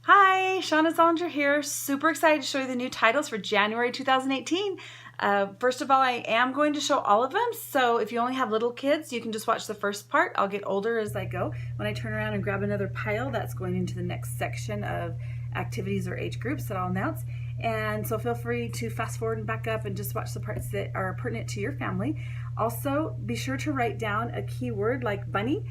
Hi, Shauna Zollinger here. Super excited to show you the new titles for January 2018. First of all, I am going to show all of them, so if you only have little kids, you can just watch the first part. I'll get older as I go. When I turn around and grab another pile, that's going into the next section of activities or age groups that I'll announce. And so feel free to fast forward and back up and just watch the parts that are pertinent to your family. Also, be sure to write down a keyword like bunny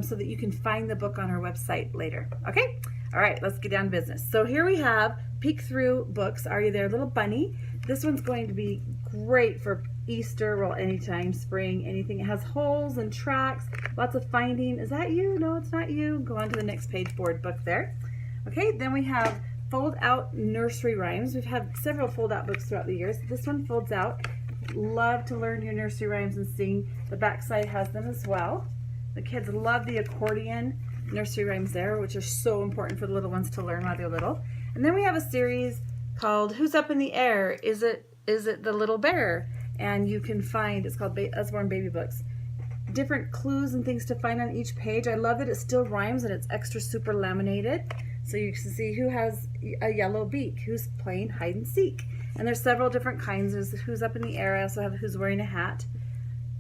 so that you can find the book on our website later. Okay? All right, let's get down to business. So here we have Peek Through Books. Are You There, Little Bunny? This one's going to be great for Easter, well, anytime, spring, anything. It has holes and tracks, lots of finding. Is that you? No, it's not you. Go on to the next page, board book there. Okay, then we have fold out nursery rhymes. We've had several fold out books throughout the years. This one folds out. Love to learn your nursery rhymes and sing. The backside has them as well. The kids love the accordion nursery rhymes there, which are so important for the little ones to learn while they're little. And then we have a series called Who's Up in the Air? Is it the Little Bear? And you can find, it's called Usborne Baby Books. Different clues and things to find on each page. I love that it still rhymes and it's extra super laminated. So you can see who has a yellow beak, who's playing hide and seek. And there's several different kinds. There's Who's Up in the Air. I also have Who's Wearing a Hat.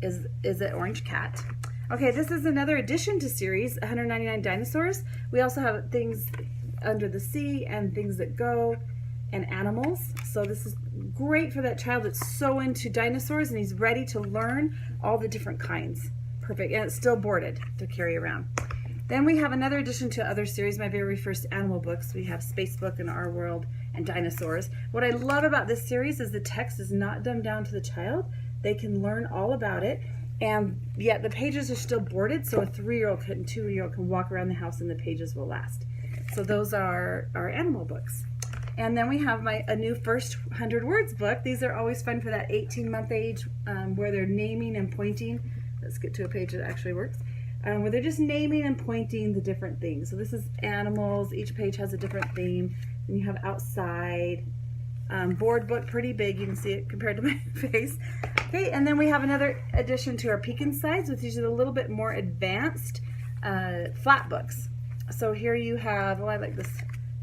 Is it Orange Cat? Okay, this is another addition to series 199 Dinosaurs. We also have things under the sea and things that go and animals. So this is great for that child that's so into dinosaurs and he's ready to learn all the different kinds. Perfect, and it's still boarded to carry around. Then we have another addition to other series, my very first animal books. We have Space Book and Our World and Dinosaurs. What I love about this series is the text is not dumbed down to the child. They can learn all about it. And yet the pages are still boarded, so a 3-year-old and 2-year-old can walk around the house and the pages will last. So those are our animal books. And then we have a new first 100 words book. These are always fun for that 18-month age where they're naming and pointing. Let's get to a page that actually works. Where they're just naming and pointing the different things. So this is animals. Each page has a different theme. Then you have outside. Board book, pretty big. You can see it compared to my face. Okay, and then we have another addition to our Peek Insides, which is a little bit more advanced flat books. So here you have, I like this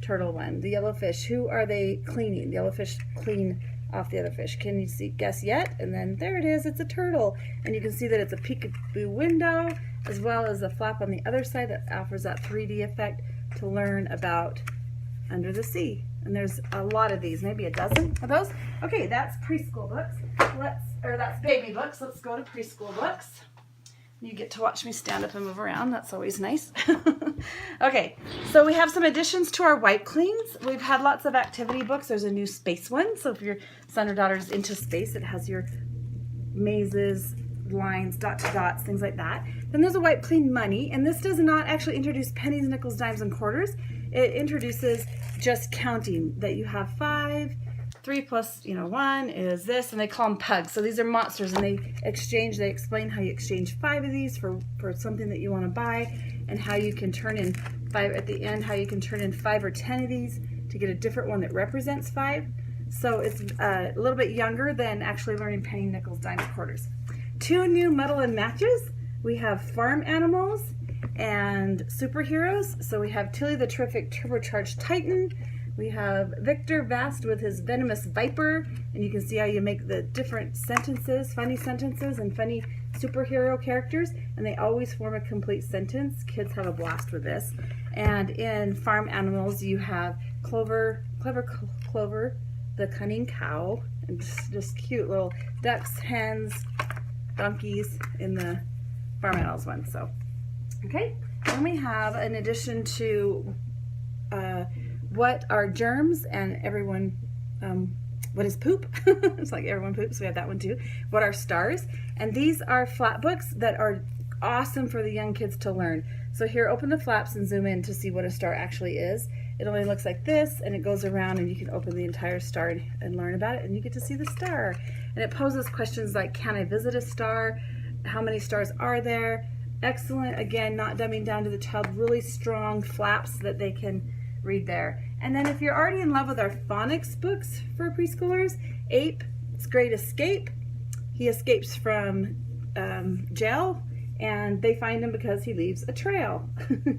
turtle one, the yellowfish. Who are they cleaning? The yellowfish clean off the other fish. Can you guess yet? And then there it is, it's a turtle. And you can see that it's a peekaboo window, as well as a flap on the other side that offers that 3D effect to learn about under the sea. And there's a lot of these, maybe a dozen of those. Okay, that's preschool books. That's baby books. Let's go to preschool books. You get to watch me stand up and move around. That's always nice. Okay, so we have some additions to our wipe cleans. We've had lots of activity books. There's a new space one. So if your son or daughter is into space, it has your mazes, lines, dot to dots, things like that. Then there's a wipe clean money, and this does not actually introduce pennies, nickels, dimes, and quarters. It introduces just counting that you have 5, 3 plus 1 is this, and they call them pugs. So these are monsters, and they explain how you exchange 5 of these for something that you want to buy, and how you can turn in 5 at the end, how you can turn in 5 or 10 of these to get a different one that represents 5. So it's a little bit younger than actually learning penny, nickels, dimes, quarters. 2 new muddle and matches. We have farm animals and superheroes. So we have Tilly the Terrific Turbocharged Titan. We have Victor Vast with his venomous viper, and you can see how you make the different sentences, funny sentences and funny superhero characters, and they always form a complete sentence. Kids have a blast with this. And in farm animals, you have Clever Clover, the cunning cow, and just cute little ducks, hens, donkeys in the farm animals one. So, okay. Then we have an addition to what are germs, and everyone, what is poop? It's like everyone poops, we have that one too. What are stars? And these are flat books that are awesome for the young kids to learn. So here, open the flaps and zoom in to see what a star actually is. It only looks like this, and it goes around, and you can open the entire star and learn about it, and you get to see the star. And it poses questions like, can I visit a star? How many stars are there? Excellent, again, not dumbing down to the child, really strong flaps that they can read there. And then if you're already in love with our phonics books for preschoolers, Ape's Great Escape. He escapes from jail And they find him because he leaves a trail.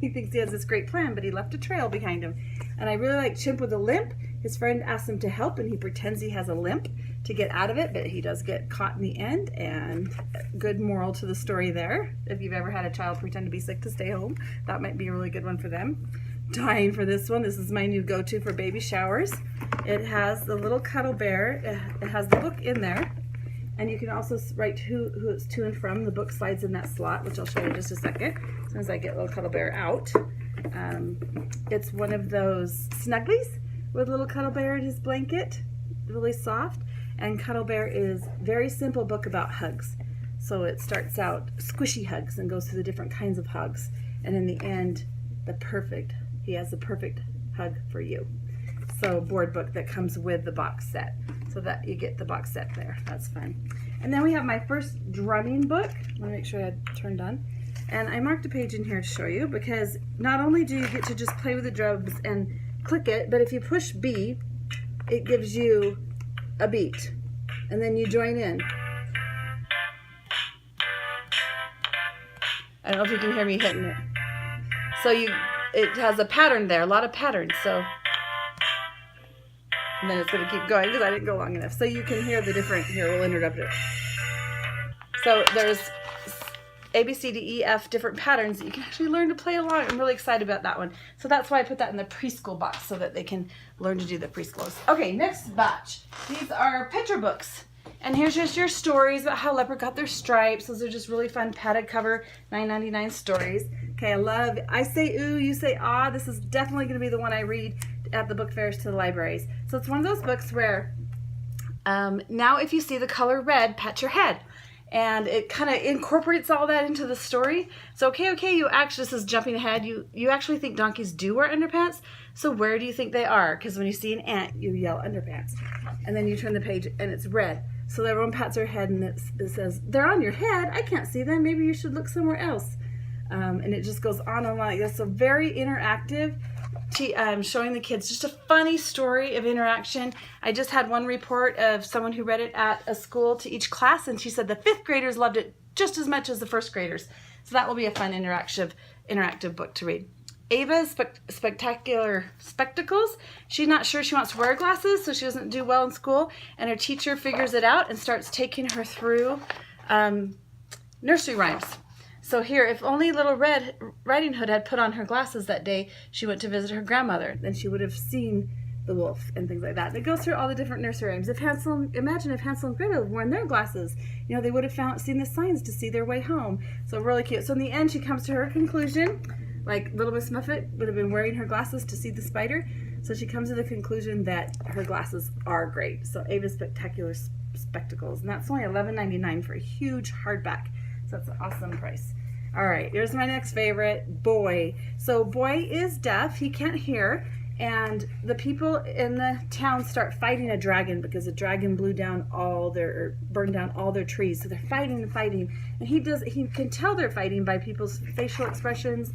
He thinks he has this great plan, but he left a trail behind him. And I really like Chimp with a Limp. His friend asks him to help, and he pretends he has a limp to get out of it, but he does get caught in the end. And good moral to the story there. If you've ever had a child pretend to be sick to stay home, that might be a really good one for them. Dying for this one. This is my new go-to for baby showers. It has the little cuddle bear. It has the book in there. And you can also write who it's to and from. The book slides in that slot, which I'll show you in just a second, as soon as I get little Cuddle Bear out. It's one of those Snugglies with little Cuddle Bear in his blanket, really soft. And Cuddle Bear is a very simple book about hugs. So it starts out squishy hugs and goes through the different kinds of hugs. And in the end, he has the perfect hug for you. So board book that comes with the box set, so that you get the box set there. That's fun. And then we have my first drumming book. Let me make sure I had turned on. And I marked a page in here to show you, because not only do you get to just play with the drums and click it, but if you push B, it gives you a beat, and then you join in. I don't know if you can hear me hitting it. So it has a pattern there, a lot of patterns. So. And then it's going to keep going because I didn't go long enough. So you can hear the different, here, we'll interrupt it. So there's A, B, C, D, E, F, different patterns that you can actually learn to play along. I'm really excited about that one. So that's why I put that in the preschool box, so that they can learn to do the preschoolers. Okay, next batch. These are picture books. And here's just your stories about how leopard got their stripes. Those are just really fun padded cover, $9.99 stories. Okay, I say ooh, you say ah. This is definitely going to be the one I read at the book fairs to the libraries. So it's one of those books where now if you see the color red, pat your head. And it kind of incorporates all that into the story. So okay, you actually, this is jumping ahead, you actually think donkeys do wear underpants. So where do you think they are? Because when you see an ant, you yell underpants. And then you turn the page and it's red. So everyone pats their head and it says, they're on your head, I can't see them, maybe you should look somewhere else. And it just goes on and on like this. So very interactive, showing the kids just a funny story of interaction. I just had one report of someone who read it at a school to each class, and she said the 5th graders loved it just as much as the 1st graders. So that will be a fun interactive book to read. Ava's Spectacular Spectacles. She's not sure she wants to wear glasses, so she doesn't do well in school, and her teacher figures it out and starts taking her through nursery rhymes. So here, if only Little Red Riding Hood had put on her glasses that day she went to visit her grandmother, then she would have seen the wolf and things like that. And it goes through all the different nursery rhymes. Imagine if Hansel and Gretel had worn their glasses. You know, they would have seen the signs to see their way home. So really cute. So in the end, she comes to her conclusion, like Little Miss Muffet would have been wearing her glasses to see the spider. So she comes to the conclusion that her glasses are great. So Ava's Spectacular Spectacles. And that's only $11.99 for a huge hardback. So that's an awesome price. All right, here's my next favorite, Boy. So Boy is deaf, he can't hear, and the people in the town start fighting a dragon because the dragon burned down all their trees. So they're fighting and fighting, and he can tell they're fighting by people's facial expressions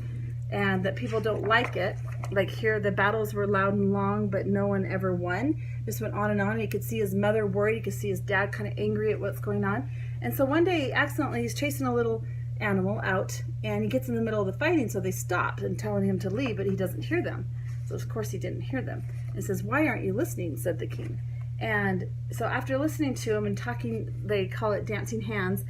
and that people don't like it. Like here, the battles were loud and long, but no one ever won. This went on and on. You could see his mother worried. You could see his dad kind of angry at what's going on. And so one day, accidentally, he's chasing a little animal out, and he gets in the middle of the fighting, so they stop and telling him to leave, but he doesn't hear them. So of course he didn't hear them. And says, "Why aren't you listening?" said the king. And so after listening to him and talking, they call it dancing hands,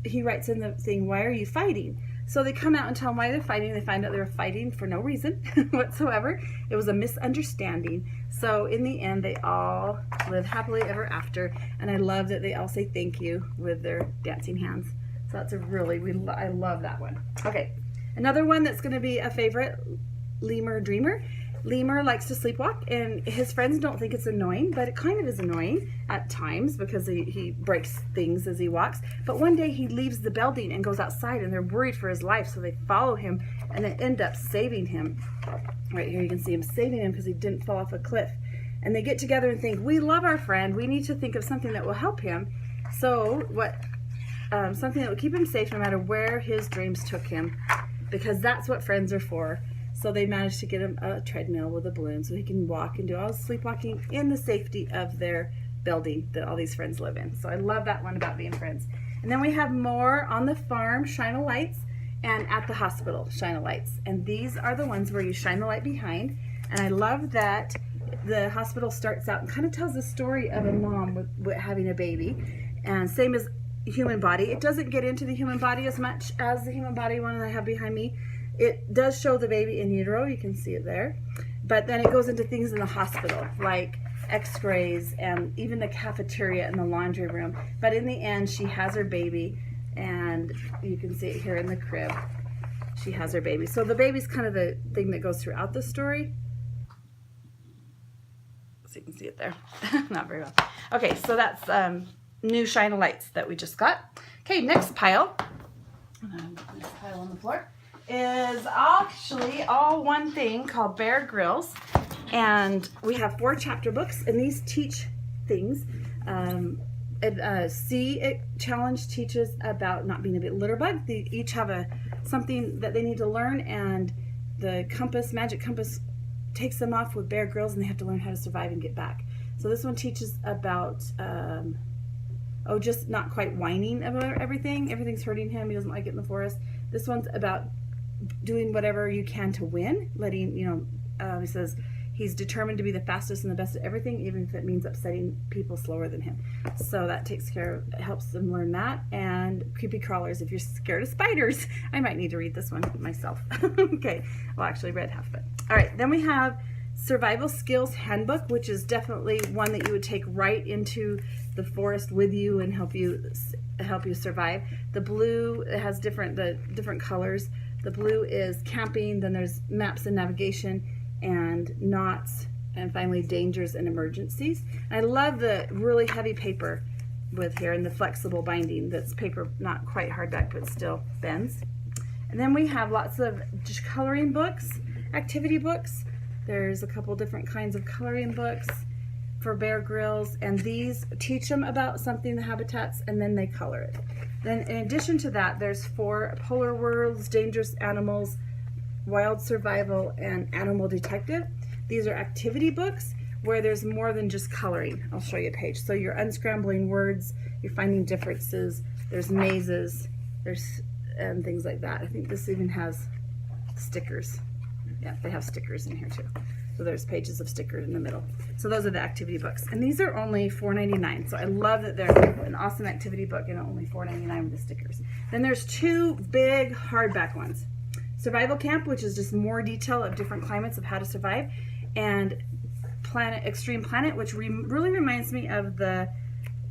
he writes in the thing, "Why are you fighting?" So they come out and tell him why they're fighting. They find out they were fighting for no reason whatsoever. It was a misunderstanding. So in the end, they all live happily ever after. And I love that they all say thank you with their dancing hands. So that's I love that one. Okay, another one that's going to be a favorite, Lemur Dreamer. Lemur likes to sleepwalk, and his friends don't think it's annoying, but it kind of is annoying at times because he breaks things as he walks. But one day he leaves the building and goes outside, and they're worried for his life, so they follow him and they end up saving him. Right here you can see him saving him because he didn't fall off a cliff. And they get together and think, we love our friend, we need to think of something that will help him. So something that will keep him safe no matter where his dreams took him, because that's what friends are for. So they managed to get him a treadmill with a balloon so he can walk and do all his sleepwalking in the safety of their building that all these friends live in. So I love that one about being friends. And then we have more on the farm, shine-a-lights, and at the hospital, shine-a-lights. And these are the ones where you shine the light behind. And I love that the hospital starts out and kind of tells the story of a mom with having a baby. And same as human body. It doesn't get into the human body as much as the human body one that I have behind me. It does show the baby in utero. You can see it there. But then it goes into things in the hospital, like x-rays and even the cafeteria and the laundry room. But in the end, she has her baby, and you can see it here in the crib. She has her baby. So the baby's kind of the thing that goes throughout the story. So you can see it there. Not very well. Okay, so that's new shine-a-lights that we just got. Okay, next pile. This pile on the floor is actually all one thing called Bear Grylls. And we have 4 chapter books, and these teach things. C challenge teaches about not being a bit litter bug. They each have something that they need to learn, and the compass, magic compass, takes them off with Bear Grylls, and they have to learn how to survive and get back. So this one teaches about just not quite whining about everything. Everything's hurting him. He doesn't like it in the forest. This one's about doing whatever you can to win. He says he's determined to be the fastest and the best at everything, even if it means upsetting people slower than him. So that helps them learn that. And creepy crawlers, if you're scared of spiders. I might need to read this one myself. Okay, well, actually read half of it. All right, then we have Survival Skills Handbook, which is definitely one that you would take right into the forest with you and help you survive. The blue, it has the different colors. The blue is camping, then there's maps and navigation, and knots, and finally dangers and emergencies. And I love the really heavy paper with here and the flexible binding. That's paper, not quite hardback, but still bends. And then we have lots of just coloring books, activity books. There's a couple different kinds of coloring books for Bear Grylls, and these teach them about something, the habitats, and then they color it. Then in addition to that, there's 4 Polar Worlds, Dangerous Animals, Wild Survival, and Animal Detective. These are activity books where there's more than just coloring. I'll show you a page. So you're unscrambling words, you're finding differences, there's mazes, and things like that. I think this even has stickers. Yeah, they have stickers in here too. So there's pages of stickers in the middle. So those are the activity books. And these are only $4.99. So I love that they're an awesome activity book and only $4.99 with the stickers. Then there's 2 big hardback ones. Survival Camp, which is just more detail of different climates of how to survive. And Extreme Planet, which really reminds me of the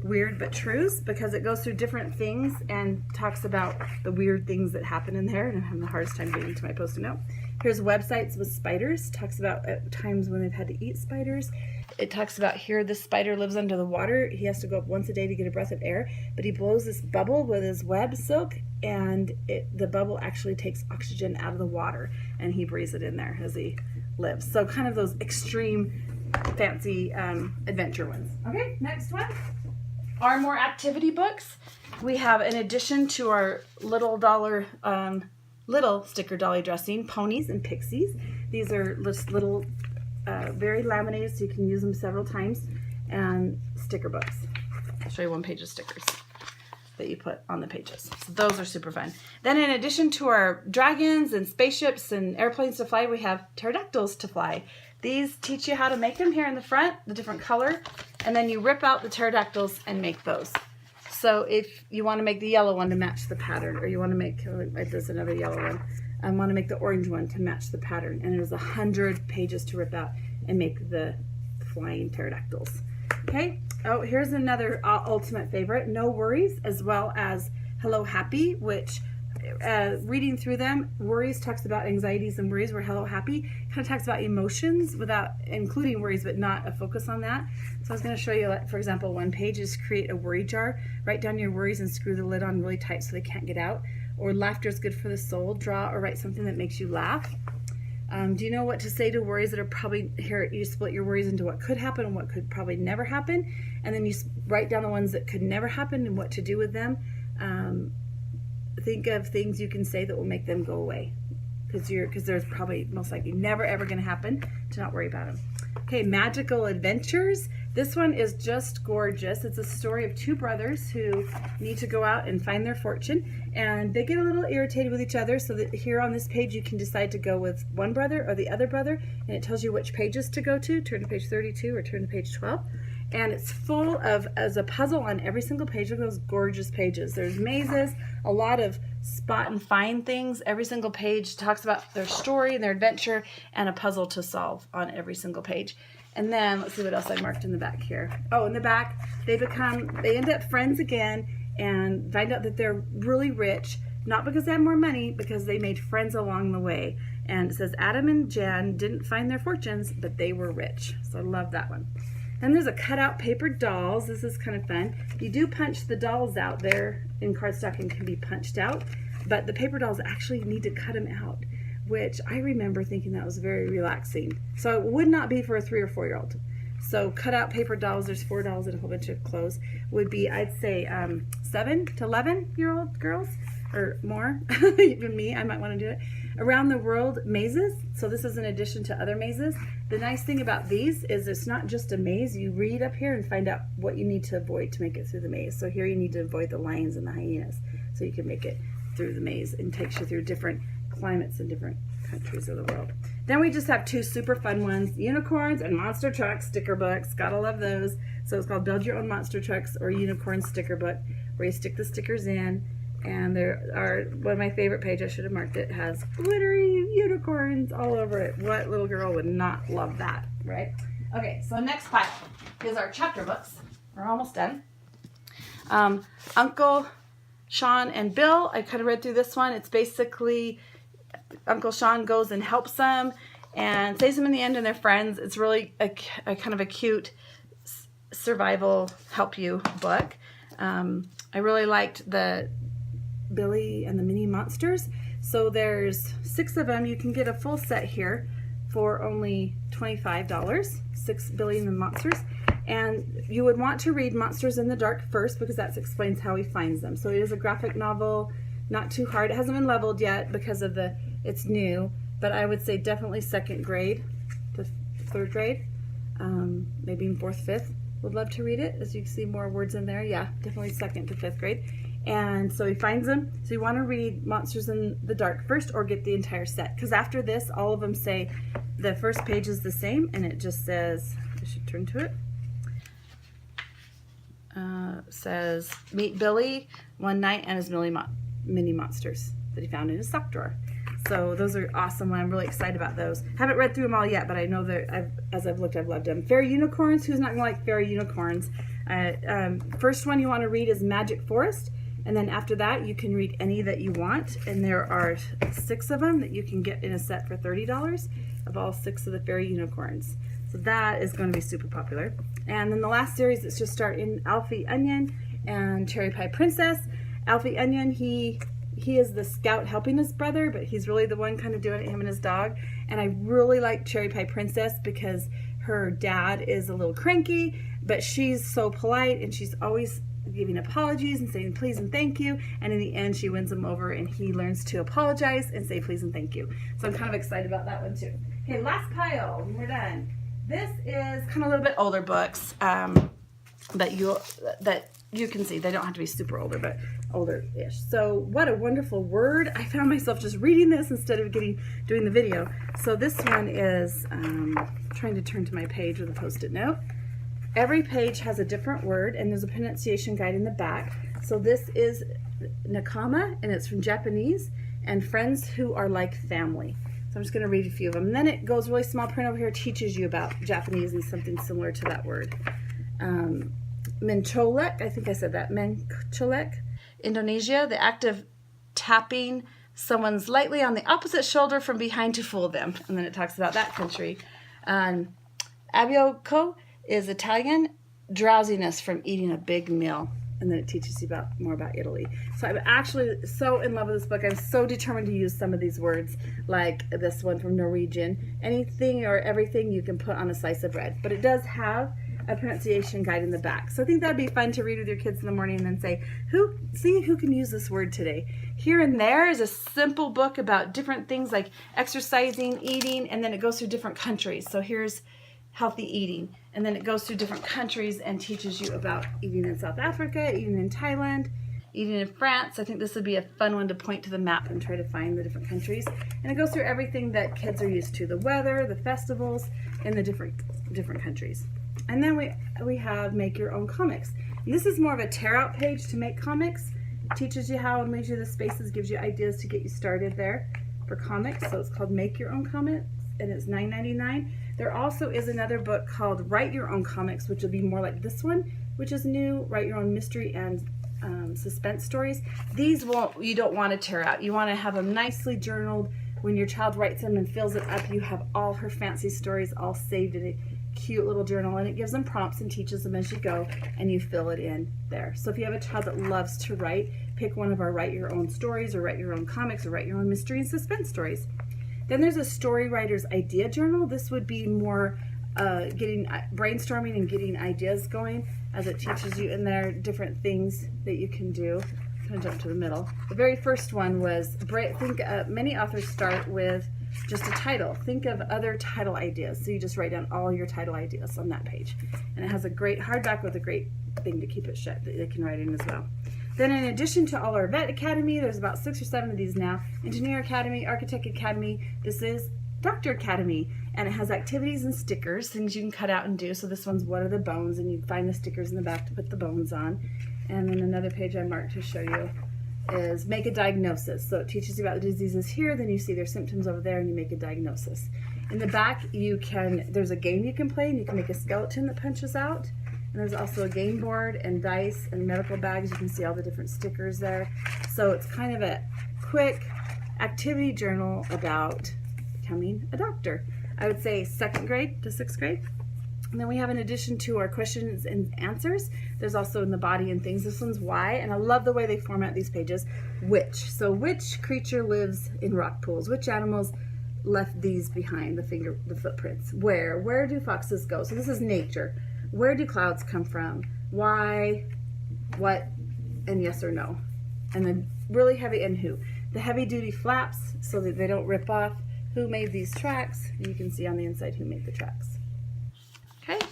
Weird But Trues, because it goes through different things and talks about the weird things that happen in there. And I'm having the hardest time getting to my post-it note. Here's Websites with Spiders. Talks about times when they've had to eat spiders. It talks about here this spider lives under the water. He has to go up once a day to get a breath of air, but he blows this bubble with his web silk, and the bubble actually takes oxygen out of the water, and he breathes it in there as he lives. So kind of those extreme, fancy adventure ones. Okay, next one. Our more activity books. We have, in addition to our little sticker dolly dressing, ponies and pixies. These are just little, very laminated, so you can use them several times, and sticker books. I'll show you one page of stickers that you put on the pages. So those are super fun. Then in addition to our dragons and spaceships and airplanes to fly, we have pterodactyls to fly. These teach you how to make them here in the front, the different color, and then you rip out the pterodactyls and make those. So if you want to make the yellow one to match the pattern, or you want to make, there's another yellow one, I want to make the orange one to match the pattern, and there's 100 pages to rip out and make the flying pterodactyls. Okay, oh, here's another ultimate favorite, No Worries, as well as Hello Happy, which reading through them, Worries talks about anxieties and worries, where Hello Happy kind of talks about emotions without including worries, but not a focus on that. So I was going to show you, for example, one page is create a worry jar. Write down your worries and screw the lid on really tight so they can't get out. Or laughter is good for the soul. Draw or write something that makes you laugh. Do you know what to say to worries that are probably, here you split your worries into what could happen and what could probably never happen, and then you write down the ones that could never happen and what to do with them. Think of things you can say that will make them go away, because there's probably most likely never ever going to happen, to not worry about them. Okay, Magical Adventures. This one is just gorgeous. It's a story of two brothers who need to go out and find their fortune, and they get a little irritated with each other, so that here on this page you can decide to go with one brother or the other brother, and it tells you which pages to go to. Turn to page 32 or turn to page 12. And it's full of, as a puzzle on every single page of those gorgeous pages. There's mazes, a lot of spot and find things. Every single page talks about their story and their adventure, and a puzzle to solve on every single page. And then let's see what else I marked in the back here. Oh, in the back, they end up friends again and find out that they're really rich, not because they have more money, because they made friends along the way. And it says Adam and Jan didn't find their fortunes, but they were rich. So I love that one. And there's a cutout paper dolls. This is kind of fun. You do punch the dolls out there in cardstock and can be punched out, but the paper dolls actually need to cut them out, which I remember thinking that was very relaxing. So it would not be for a 3 or 4 year old. So cut out paper dolls, there's 4 dolls and a whole bunch of clothes, would be, I'd say 7 to 11-year-old girls or more. Even me, I might want to do it. Around the world mazes. So this is in addition to other mazes. The nice thing about these is it's not just a maze. You read up here and find out what you need to avoid to make it through the maze. So here you need to avoid the lions and the hyenas so you can make it through the maze, and takes you through different climates in different countries of the world. Then we just have 2 super fun ones, unicorns and monster trucks sticker books. Gotta love those. So it's called Build Your Own Monster Trucks or Unicorn Sticker Book, where you stick the stickers in. And there are, one of my favorite pages, I should have marked it, has glittery unicorns all over it. What little girl would not love that, right? Okay, so next pile is our chapter books. We're almost done. Uncle Sean and Bill, I kind of read through this one. It's basically Uncle Sean goes and helps them and saves them in the end, and they're friends. It's really a kind of a cute survival help you book. I really liked the Billy and the Mini Monsters. So there's 6 of them. You can get a full set here for only $25. 6 Billy and the Monsters. And you would want to read Monsters in the Dark first, because that explains how he finds them. So it is a graphic novel, not too hard. It hasn't been leveled yet because of it's new, but I would say definitely 2nd grade to 3rd grade, maybe in 4th, 5th would love to read it. As you can see, more words in there. Yeah, definitely 2nd to 5th grade. And so he finds them. So you want to read Monsters in the Dark first, or get the entire set, because after this, all of them say the first page is the same, and it just says, I should turn to it. Says, meet Billy one night and his mini monsters that he found in his sock drawer. So those are awesome. I'm really excited about those. Haven't read through them all yet, but I know that as I've looked, I've loved them. Fairy Unicorns. Who's not going to like Fairy Unicorns? First one you want to read is Magic Forest. And then after that, you can read any that you want. And there are 6 of them that you can get in a set for $30 of all 6 of the Fairy Unicorns. So that is going to be super popular. And then the last series, let's just start in Alfie Onion and Cherry Pie Princess. Alfie Onion, he is the scout helping his brother, but he's really the one kind of doing it, him and his dog. And I really like Cherry Pie Princess because her dad is a little cranky, but she's so polite, and she's always giving apologies and saying please and thank you, and in the end she wins him over, and he learns to apologize and say please and thank you. So I'm kind of excited about that one too. Okay, last pile, and we're done. This is kind of a little bit older books that you can see. They don't have to be super older, but older-ish. So what a wonderful word. I found myself just reading this instead of doing the video. So this one is trying to turn to my page with a post-it note. Every page has a different word, and there's a pronunciation guide in the back. So this is Nakama, and it's from Japanese, and friends who are like family. So I'm just going to read a few of them. And then it goes really small print over here, teaches you about Japanese and something similar to that word. Mencholek, I think I said that. Mencholek, Indonesia, the act of tapping someone's lightly on the opposite shoulder from behind to fool them. And then it talks about that country. Abioko is Italian, drowsiness from eating a big meal. And then it teaches you more about Italy. So I'm actually so in love with this book. I'm so determined to use some of these words, like this one from Norwegian. Anything or everything you can put on a slice of bread. But it does have a pronunciation guide in the back. So I think that'd be fun to read with your kids in the morning and then say, see who can use this word today. Here and there is a simple book about different things like exercising, eating, and then it goes through different countries. So here's healthy eating. And then it goes through different countries and teaches you about eating in South Africa, eating in Thailand, eating in France. I think this would be a fun one to point to the map and try to find the different countries. And it goes through everything that kids are used to, the weather, the festivals, and the different countries. And then we have Make Your Own Comics. And this is more of a tear out page to make comics. It teaches you how and leaves you the spaces, gives you ideas to get you started there for comics. So it's called Make Your Own Comics, and it's $9.99. There also is another book called Write Your Own Comics, which will be more like this one, which is new. Write Your Own Mystery and Suspense stories. These you don't want to tear out. You want to have them nicely journaled. When your child writes them and fills it up, you have all her fancy stories all saved in a cute little journal, and it gives them prompts and teaches them as you go, and you fill it in there. So if you have a child that loves to write, pick one of our Write Your Own stories, or Write Your Own comics, or Write Your Own mystery and suspense stories. Then there's a story writer's idea journal. This would be more getting brainstorming and getting ideas going, as it teaches you in there different things that you can do. I'm going to jump to the middle. The very first one was, many authors start with just a title. Think of other title ideas. So you just write down all your title ideas on that page. And it has a great hardback with a great thing to keep it shut that they can write in as well. Then in addition to all our Vet Academy, there's about 6 or 7 of these now. Engineer Academy, Architect Academy, this is Doctor Academy. And it has activities and stickers, things you can cut out and do. So this one's What Are the Bones? And you find the stickers in the back to put the bones on. And then another page I marked to show you is Make a Diagnosis. So it teaches you about the diseases here, then you see their symptoms over there, and you make a diagnosis. In the back, there's a game you can play, and you can make a skeleton that punches out. And there's also a game board and dice and medical bags. You can see all the different stickers there. So it's kind of a quick activity journal about becoming a doctor. I would say 2nd grade to 6th grade. And then we have, in addition to our questions and answers, there's also in the body and things. This one's why, and I love the way they format these pages. Which. So which creature lives in rock pools? Which animals left these behind, the footprints? Where do foxes go? So this is nature. Where do clouds come from? Why, what, and yes or no. And then really heavy and who. The heavy duty flaps so that they don't rip off. Who made these tracks? And you can see on the inside who made the tracks. Okay,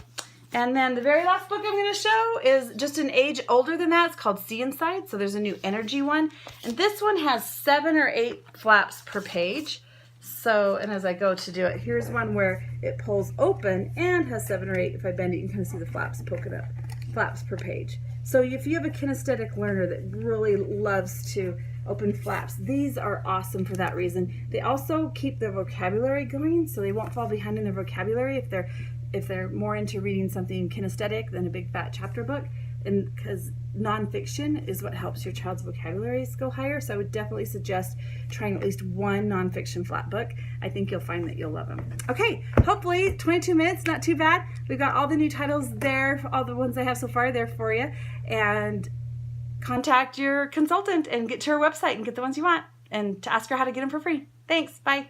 and then the very last book I'm going to show is just an age older than that. It's called See Inside. So there's a new energy one. And this one has 7 or 8 flaps per page. So, and as I go to do it, here's one where it pulls open and has 7 or 8. If I bend it, you can kind of see the flaps poking up. Flaps per page. So if you have a kinesthetic learner that really loves to open flaps, these are awesome for that reason. They also keep their vocabulary going, so they won't fall behind in their vocabulary if they're more into reading something kinesthetic than a big fat chapter book. And because nonfiction is what helps your child's vocabularies go higher, so I would definitely suggest trying at least one nonfiction flat book. I think you'll find that you'll love them. Okay, hopefully 22 minutes, not too bad. We've got all the new titles there, all the ones I have so far there for you. And contact your consultant and get to her website and get the ones you want, and to ask her how to get them for free. Thanks, bye.